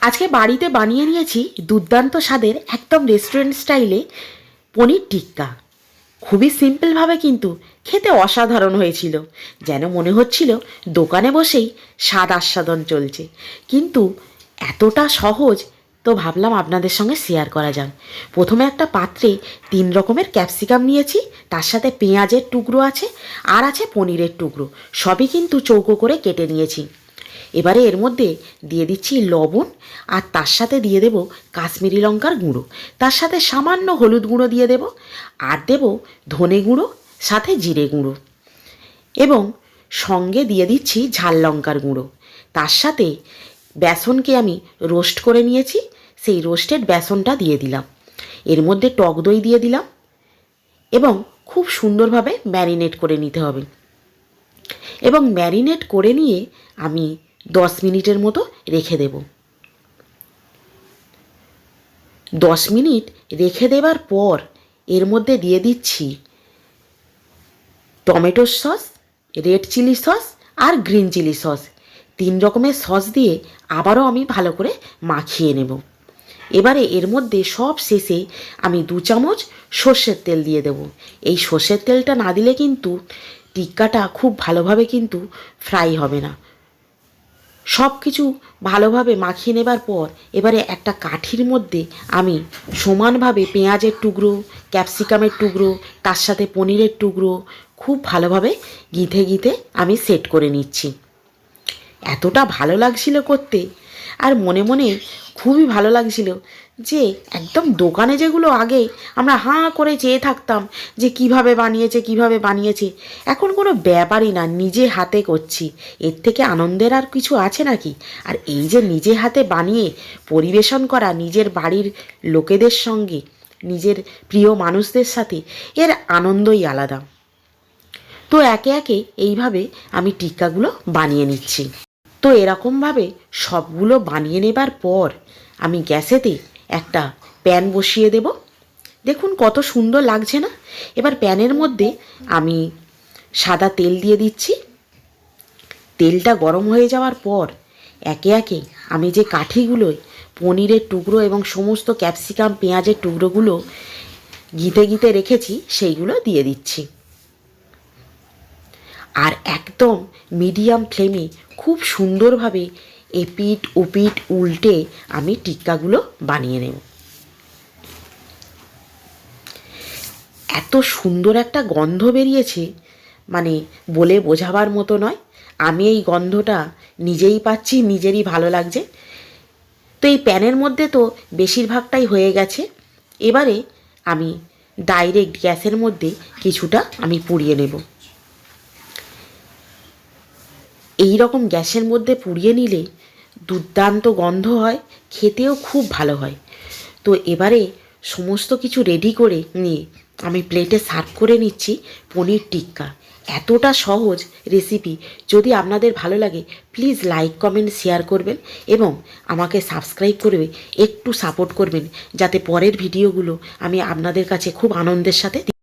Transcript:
আজকে বাড়িতে বানিয়ে নিয়েছি দুর্দান্ত স্বাদের একদম রেস্টুরেন্ট স্টাইলে পনির টিক্কা। খুবই সিম্পলভাবে কিন্তু খেতে অসাধারণ হয়েছিল। যেন মনে হচ্ছিল দোকানে বসেই স্বাদ আস্বাদন চলছে। কিন্তু এতটা সহজ, তো ভাবলাম আপনাদের সঙ্গে শেয়ার করা যাক। প্রথমে একটা পাত্রে 3 রকমের ক্যাপসিকাম নিয়েছি, তার সাথে পেঁয়াজের টুকরো আছে, আর আছে পনিরের টুকরো। সবই কিন্তু চৌকো করে কেটে নিয়েছি। এবারে এর মধ্যে দিয়ে দিচ্ছি লবণ, আর তার সাথে দিয়ে দেব কাশ্মীরি লঙ্কার গুঁড়ো, তার সাথে সামান্য হলুদ গুঁড়ো দিয়ে দেব, আর দেব ধনে গুঁড়ো, সাথে জিরে গুঁড়ো, এবং সঙ্গে দিয়ে দিচ্ছি ঝাল লঙ্কার গুঁড়ো। তার সাথে বেসনকে আমি রোস্ট করে নিয়েছি, সেই রোস্টেড বেসনটা দিয়ে দিলাম। এর মধ্যে টক দই দিয়ে দিলাম এবং খুব সুন্দরভাবে ম্যারিনেট করে নিতে হবে। এবং ম্যারিনেট করে নিয়ে আমি 10 মিনিটের মতো রেখে দেব। 10 মিনিট রেখে দেবার পর এর মধ্যে দিয়ে দিচ্ছি tomato sauce, red chilli sauce আর গ্রিন চিলি সস। 3 রকমের সস দিয়ে আবারও আমি ভালো করে মাখিয়ে নেব। এবারে এর মধ্যে সব শেষে আমি 2 চামচ সর্ষের তেল দিয়ে দেব। এই সর্ষের তেলটা না দিলে কিন্তু টিক্কাটা খুব ভালোভাবে কিন্তু ফ্রাই হবে না। সব কিছু ভালোভাবে মাখিয়ে নেবার পর এবারে একটা কাঠির মধ্যে আমি সমানভাবে পেঁয়াজের টুকরো, ক্যাপসিকামের টুকরো, তার সাথে পনিরের টুকরো খুব ভালোভাবে গিঁথে গিঁথে আমি সেট করে নিচ্ছি। এতটা ভালো লাগছিল করতে, আর মনে মনে খুবই ভালো লাগছিল যে একদম দোকানে যেগুলো আগে আমরা হাঁ করে চেয়ে থাকতাম যে কিভাবে বানিয়েছে, এখন কোনো ব্যাপারই না, নিজে হাতে করছি। এর থেকে আনন্দের আর কিছু আছে নাকি? আর এই যে নিজে হাতে বানিয়ে পরিবেশন করা নিজের বাড়ির লোকেদের সঙ্গে, নিজের প্রিয় মানুষদের সাথে, এর আনন্দই আলাদা। তো একে একে এইভাবে আমি টিক্কাগুলো বানিয়ে নিচ্ছি। তো এরকমভাবে সবগুলো বানিয়ে নেবার পর আমি গ্যাসেতে একটা প্যান বসিয়ে দেব। দেখুন কত সুন্দর লাগছে না? এবার প্যানের মধ্যে আমি সাদা তেল দিয়ে দিচ্ছি। তেলটা গরম হয়ে যাওয়ার পর একে একে আমি যে কাঠিগুলোয় পনিরের টুকরো এবং সমস্ত ক্যাপসিকাম, পেঁয়াজের টুকরোগুলো গিঁথে গিঁথে রেখেছি সেইগুলো দিয়ে দিচ্ছি। আর একদম মিডিয়াম ফ্লেমে খুব সুন্দরভাবে এপিঠ ওপিঠ উল্টে আমি টিক্কাগুলো বানিয়ে নেব। এত সুন্দর একটা গন্ধ বেরিয়েছে, মানে বলে বোঝাবার মতো নয়। আমি এই গন্ধটা নিজেই পাচ্ছি, নিজেরই ভালো লাগছে। তো এই প্যানের মধ্যে তো বেশিরভাগটাই হয়ে গেছে। এবারে আমি ডাইরেক্ট গ্যাসের মধ্যে কিছুটা আমি পুড়িয়ে নেব। এই রকম গ্যাসের মধ্যে পুড়িয়ে নিলে দুর্দান্ত গন্ধ হয়, খেতেও খুব ভালো হয়। তো এবারে সমস্ত কিছু রেডি করে নিয়ে আমি প্লেটে সার্ভ করে নিচ্ছি পনির টিক্কা। এতটা সহজ রেসিপি। যদি আপনাদের ভালো লাগে প্লিজ লাইক, কমেন্ট, শেয়ার করবেন এবং আমাকে সাবস্ক্রাইব করবে, একটু সাপোর্ট করবেন, যাতে পরের ভিডিওগুলো আমি আপনাদের কাছে খুব আনন্দের সাথে